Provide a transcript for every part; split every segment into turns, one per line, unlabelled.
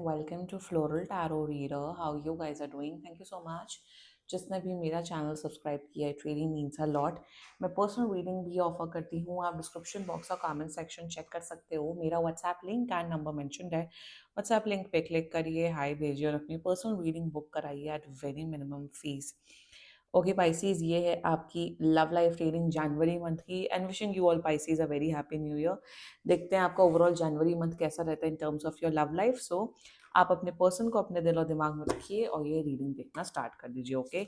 welcome to Floral Tarot Reader. How you guys are doing? Thank you so much. जिसने भी मेरा channel subscribe किया, it really means a lot. मैं personal reading भी offer करती हूँ. आप डिस्क्रिप्शन बॉक्स और कमेंट सेक्शन चेक कर सकते हो. मेरा WhatsApp link and number mentioned है. व्हाट्सएप लिंक पे क्लिक करिए, हाई भेजिए और अपनी पर्सनल रीडिंग बुक कराइए at very minimum fees. Okay Pisces, ये है आपकी लव लाइफ रीडिंग जनवरी मंथ की. And wishing you all Pisces a very happy new year. देखते हैं आपका ओवरऑल जनवरी मंथ कैसा रहता है in terms of your love life. So आप अपने पर्सन को अपने दिल और दिमाग में रखिए और ये रीडिंग देखना स्टार्ट कर दीजिए. ओके,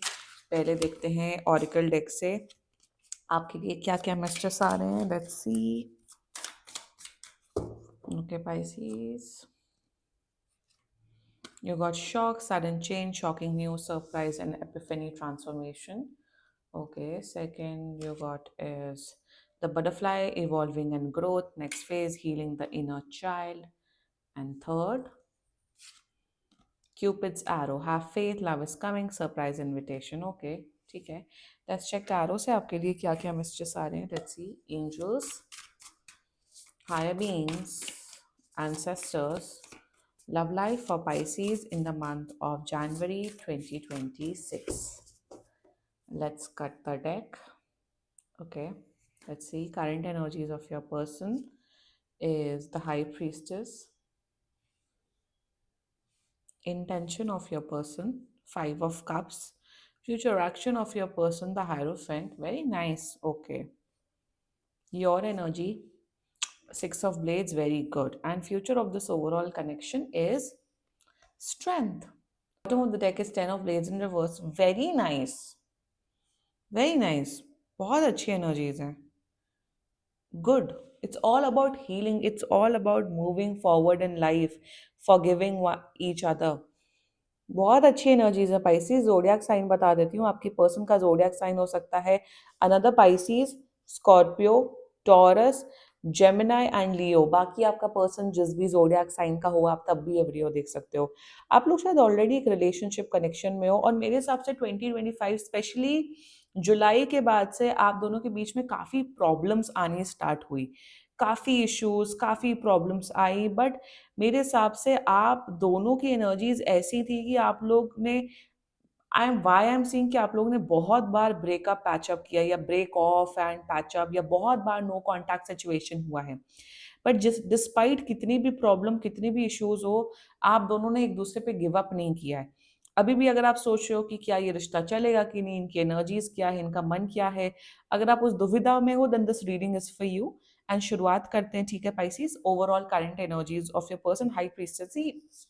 पहले देखते हैं ऑरिकल डेक से आपके लिए क्या क्या मैसेजेस आ रहे हैं. Let's see. Okay Pisces, you got shock, sudden change, shocking news, surprise and epiphany, transformation. Okay, second you got is the butterfly, evolving and growth, next phase, healing the inner child. And third, Cupid's arrow, have faith, love is coming, surprise invitation. Okay, ठीक है. Let's check tarot से आपके लिए क्या क्या messages आ रहे हैं. Let's see. Angels, higher beings, ancestors, love life for Pisces in the month of January 2026. Let's cut the deck. Okay, let's see. Current energies of your person is the High Priestess. Intention of your person, Five of Cups. Future action of your person, the Hierophant. Very nice. Okay. Your energy, Six of Blades, very good. And future of this overall connection is Strength. Bottom of the deck is Ten of Blades in reverse. Very nice. Very nice. बहुत अच्छी energies हैं. Good. It's all about healing. It's all about moving forward in life, forgiving each other. बहुत अच्छी energies है Pisces. जोडियाक sign बता देती हूँ. आपकी पर्सन का जोडियाक साइन हो सकता है another Pisces, Scorpio, Taurus, Gemini and Leo. बाकी आपका पर्सन जिस भी जोडियाक साइन का हो आप तब भी ये वीडियो देख सकते हो. आप लोग शायद ऑलरेडी एक रिलेशनशिप कनेक्शन में हो और मेरे हिसाब से 2025 स्पेशली जुलाई के बाद से आप दोनों के बीच में काफ़ी प्रॉब्लम्स आनी स्टार्ट हुई. काफ़ी इश्यूज, काफ़ी प्रॉब्लम्स आई. बट मेरे हिसाब से आप दोनों की एनर्जीज ऐसी थी कि आप लोग ने आई एम सीइंग कि आप लोगों ने बहुत बार ब्रेकअप पैचअप किया या ब्रेक ऑफ एंड पैचअप या बहुत बार नो कॉन्टैक्ट सिचुएशन हुआ है. बट जिस डिस्पाइट कितनी भी प्रॉब्लम, कितनी भी इश्यूज हो, आप दोनों ने एक दूसरे पे गिव अप नहीं किया है. अभी भी अगर आप सोच रहे हो कि क्या ये रिश्ता चलेगा कि नहीं, इनकी एनर्जीज क्या है, इनका मन क्या है, अगर आप उस दुविधा में हो then this reading is for you. And शुरुआत करते हैं. ठीक है Pisces, overall current energies of your person high priestess.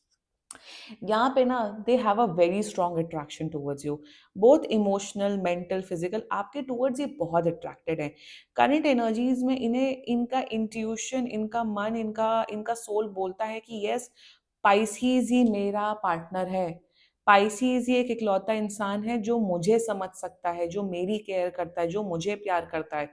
यहाँ पे ना they have a very strong attraction towards you, both emotional, mental, physical. आपके टूवर्ड्स ये बहुत अट्रैक्टेड है. करंट एनर्जीज में इन्हें इनका इंट्यूशन, इनका मन, इनका इनका सोल बोलता है कि यस, पाइसीज ही मेरा पार्टनर है. पाइसीज ही एक इकलौता इंसान है जो मुझे समझ सकता है, जो मेरी केयर करता है, जो मुझे प्यार करता है.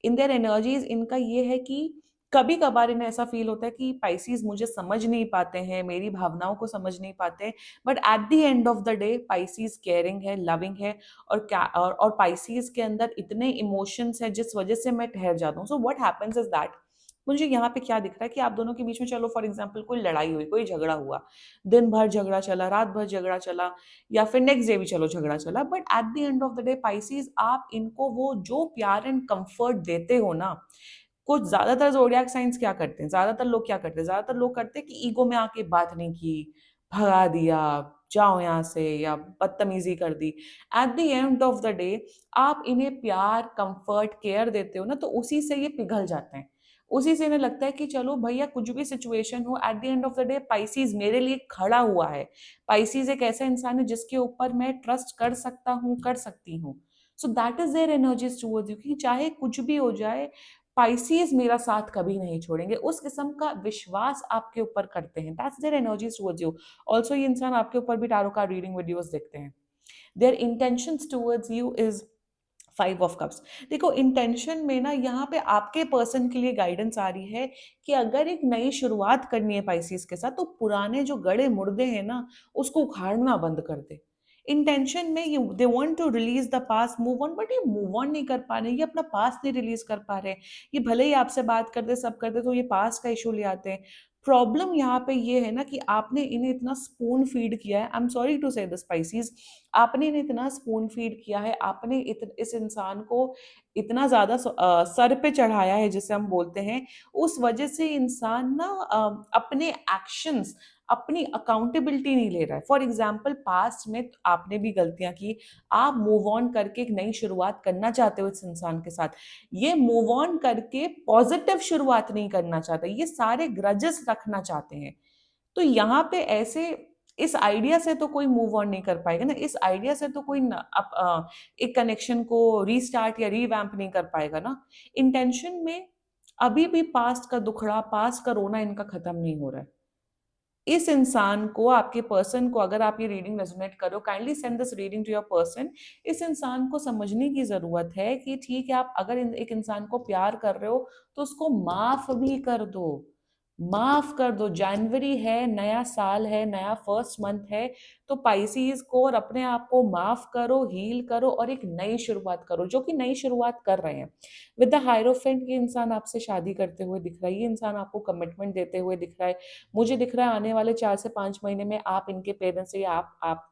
इन देयर एनर्जीज इनका ये है कि कभी कभार इन्हें ऐसा फील होता है कि पाइसीज मुझे समझ नहीं पाते हैं, मेरी भावनाओं को समझ नहीं पाते. But at the end of the day Pisces caring है, लविंग है. और पाइसीज के अंदर इतने इमोशंस हैं जिस वजह से मैं ठहर जाता हूँ. So what happens is that, मुझे यहाँ पे क्या दिख रहा है कि आप दोनों के बीच में, चलो फॉर एग्जाम्पल कोई लड़ाई हुई, कोई झगड़ा हुआ, दिन भर झगड़ा चला, रात भर झगड़ा चला, या फिर नेक्स्ट डे भी चलो झगड़ा चला. But at the end of the day Pisces, आप इनको वो जो प्यार एंड कंफर्ट देते हो ना, कुछ ज्यादातर जोडियाक साइंस क्या करते हैं, ज्यादातर लोग क्या करते हैं, ज्यादातर लोग करते हैं कि ईगो में आके बात नहीं की, भगा दिया, जाओ यहाँ से, या बदतमीजी कर दी. At the end of the day आप इन्हें प्यार, कंफर्ट, केयर देते हो ना, तो उसी से ये पिघल जाते हैं. उसी से इन्हें लगता है कि चलो भैया कुछ भी सिचुएशन हो, eight the end of the day Pisces मेरे लिए खड़ा हुआ है. पाइसीज एक ऐसा इंसान है जिसके ऊपर मैं ट्रस्ट कर सकता हूँ, कर सकती हूँ. So that is their energies towards you कि चाहे कुछ भी हो जाए, पाइसीज मेरा साथ कभी नहीं छोड़ेंगे. उस किस्म का विश्वास आपके ऊपर करते हैं. That's their energies towards you. Also ये इंसान आपके ऊपर भी टारो कार्ड रीडिंग वीडियोस देखते हैं. Their intentions towards you is five of cups. देखो इंटेंशन में ना यहाँ पे आपके पर्सन के लिए गाइडेंस आ रही है कि अगर एक नई शुरुआत करनी है पाइसीज के साथ, तो पुराने जो गड़े मुर्दे हैं ना, उसको उखाड़ना बंद कर दे. इंटेंशन में you they want to release the past, move on. But ये मूव ऑन नहीं कर पा रहे, ये अपना पास्ट नहीं रिलीज कर पा रहे. ये भले ही आपसे बात करते, सब करते, तो ये पास्ट का इशू ले आते हैं. प्रॉब्लम यहाँ पे ये है ना कि आपने इन्हें इतना स्पून फीड किया है, आई एम सॉरी टू से दिस स्पाइसीज, आपने इन्हें इतना स्पून फीड किया है, आपने इस इंसान को इतना ज्यादा सर पे चढ़ाया है जिसे हम बोलते हैं, उस वजह से इंसान ना अपने एक्शंस, अपनी अकाउंटेबिलिटी नहीं ले रहा है। फॉर एग्जाम्पल पास्ट में आपने भी गलतियां की, आप मूव ऑन करके एक नई शुरुआत करना चाहते हो इस इंसान के साथ, ये मूव ऑन करके पॉजिटिव शुरुआत नहीं करना चाहते, ये सारे ग्रजेस रखना चाहते हैं। तो यहाँ पे ऐसे इस आइडिया से तो कोई मूव ऑन नहीं कर पाएगा ना, इस आइडिया से तो कोई एक कनेक्शन को रीस्टार्ट या रीवैम्प नहीं कर पाएगा ना। इंटेंशन में अभी भी पास्ट का दुखड़ा, पास्ट का रोना इनका खत्म नहीं हो रहा है। इस इंसान को, आपके पर्सन को, अगर आप ये रीडिंग रेजोनेट करो, kindly send this reading to your person. इस इंसान को समझने की जरूरत है कि ठीक है, आप अगर एक इंसान को प्यार कर रहे हो तो उसको माफ भी कर दो, माफ कर दो। जनवरी है, नया साल है, नया फर्स्ट मंथ है, तो पाइसीज को और अपने आप को माफ करो, हील करो और एक नई शुरुआत करो, जो कि नई शुरुआत कर रहे हैं विद द हायरोफेंट। ये इंसान आपसे शादी करते हुए दिख रहा है, ये इंसान आपको कमिटमेंट देते हुए दिख रहा है। मुझे दिख रहा है आने वाले 4 से 5 महीने में आप इनके पेरेंट्स से या आप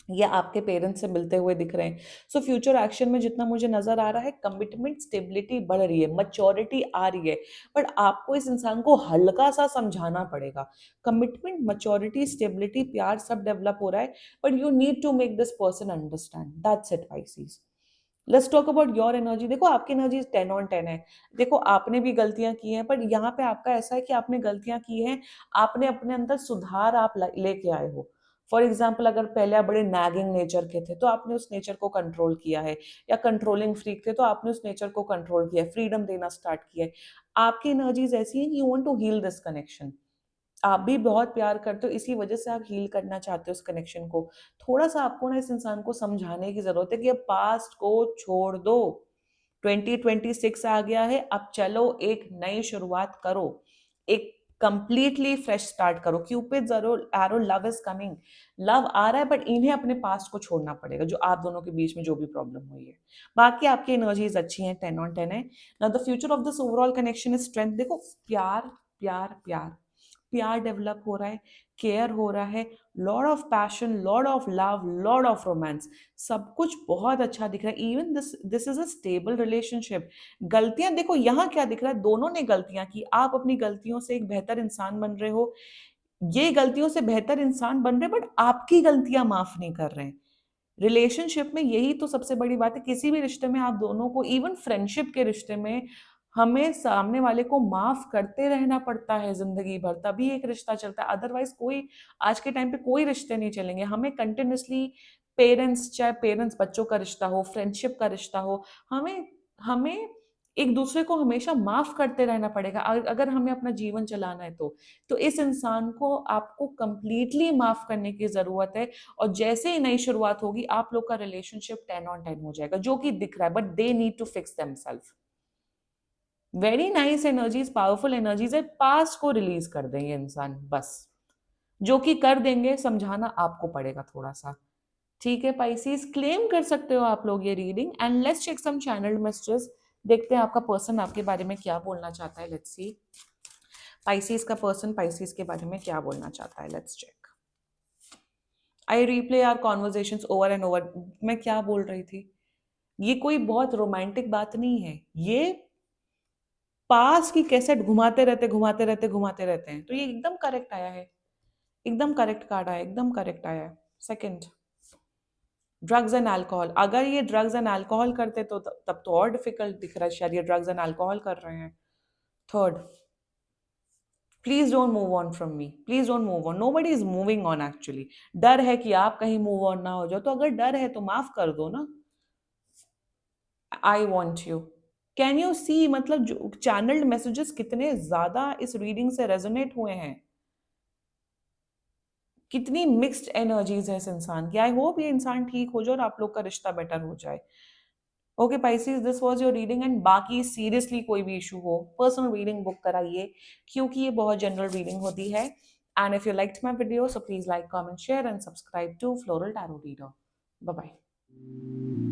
या आपके पेरेंट्स से मिलते हुए दिख रहे हैं। सो फ्यूचर एक्शन में जितना मुझे नजर आ रहा है, कमिटमेंट, स्टेबिलिटी बढ़ रही है, मैच्योरिटी आ रही है, बट आपको इस इंसान को हल्का सा समझाना पड़ेगा। कमिटमेंट, मैच्योरिटी, स्टेबिलिटी, प्यार सब डेवलप हो रहा है, but you need to make this person understand, that's it Pisces. Let's talk about your energy. देखो आपकी एनर्जी 10 on 10 है। देखो आपने भी गलतियां की हैं, पर यहाँ पे आपका ऐसा है कि आपने गलतियां की हैं, आपने अपने अंदर सुधार आप लेके आए हो। फॉर एग्जाम्पल अगर पहले आप बड़े नैगिंग नेचर के थे तो आपने उस नेचर को कंट्रोल किया है, या कंट्रोलिंग फ्रीक थे तो आपने उस नेचर को कंट्रोल किया है, फ्रीडम देना स्टार्ट किया है। आपकी एनर्जीज ऐसी हैं कि you want to heal this connection. आप भी बहुत प्यार करते हो, इसी वजह से आप हील करना चाहते हो उस कनेक्शन को। थोड़ा सा आपको ना इस इंसान को समझाने की जरूरत है कि अब पास्ट को छोड़ दो, 2026 आ गया है, अब चलो एक नई शुरुआत करो, एक कंप्लीटली फ्रेश स्टार्ट करो। क्यूपिड जरूर arrow, love is coming, love आ रहा है, बट इन्हें अपने पास्ट को छोड़ना पड़ेगा, जो आप दोनों के बीच में जो भी प्रॉब्लम हुई है। बाकी आपकी एनर्जीज अच्छी हैं, 10 on 10 है। Now the future of this overall connection is strength. देखो प्यार प्यार प्यार, प्यार डेवलप हो रहा है, केयर हो रहा है, Lord of passion, Lord of love, Lord of romance, सब कुछ बहुत अच्छा दिख रहा है। Even this this is a stable relationship. गलतियां देखो यहाँ क्या दिख रहा है, दोनों ने गलतियां की, आप अपनी गलतियों से एक बेहतर इंसान बन रहे हो, ये गलतियों से बेहतर इंसान बन रहे, बट आपकी गलतियां माफ नहीं कर रहे हैं। रिलेशनशिप में यही तो सबसे बड़ी बात है, किसी भी रिश्ते में आप दोनों को, इवन फ्रेंडशिप के रिश्ते में, हमें सामने वाले को माफ करते रहना पड़ता है जिंदगी भर, तभी एक रिश्ता चलता है। अदरवाइज कोई, आज के टाइम पे कोई रिश्ते नहीं चलेंगे। हमें कंटिन्यूसली, पेरेंट्स, चाहे पेरेंट्स बच्चों का रिश्ता हो, फ्रेंडशिप का रिश्ता हो, हमें हमें एक दूसरे को हमेशा माफ करते रहना पड़ेगा अगर हमें अपना जीवन चलाना है तो इस इंसान को आपको कंप्लीटली माफ करने की जरूरत है। और जैसे ही नई शुरुआत होगी, आप लोग का रिलेशनशिप 10 on 10 हो जाएगा, जो कि दिख रहा है, but they need to fix themself. Very nice energies, powerful energies है, पास्ट को रिलीज कर देंगे इंसान बस, जो कि कर देंगे, समझाना आपको पड़ेगा थोड़ा सा। ठीक है पाइसीज, क्लेम कर सकते हो आप लोग ये reading, and let's check some channelled messages. देखते हैं आपका पर्सन आपके बारे में क्या बोलना चाहता है। लेट्स सी पाइसीज का पर्सन पाइसीज के बारे में क्या बोलना चाहता है। Let's check. I replay our conversations over and over. मैं क्या बोल रही थी, ये कोई बहुत रोमांटिक बात नहीं है, ये पास की कैसेट घुमाते रहते घुमाते रहते घुमाते रहते हैं, तो ये एकदम करेक्ट आया है, एकदम करेक्ट कार्ड आया, एकदम करेक्ट आया है। Second, drugs and alcohol. अगर ये ड्रग्स एंड अल्कोहल करते तो तब तो और डिफिकल्ट दिख रहा है, शायद ये ड्रग्स एंड अल्कोहल कर रहे हैं। Third, please don't move on from me, please don't move on, nobody is moving on actually. डर है कि आप कहीं मूव ऑन ना हो जाओ, तो अगर डर है तो माफ कर दो ना। I want you, can you see, मतलब जो चैनल्ड मैसेजेस कितने ज्यादा इस रीडिंग से रेजोनेट हुए हैं, कितनी मिक्स्ड एनर्जीज है इस इंसान की। आई होप ये इंसान ठीक हो जाए और आप लोग का रिश्ता बेटर हो जाए। Okay Pisces, this was your reading, and बाकी सीरियसली कोई भी इशू हो, पर्सनल रीडिंग बुक कराइए, क्योंकि ये बहुत जनरल रीडिंग होती है। And if you liked my video, so please like, comment, share and subscribe to floral tarot reader. Bye bye.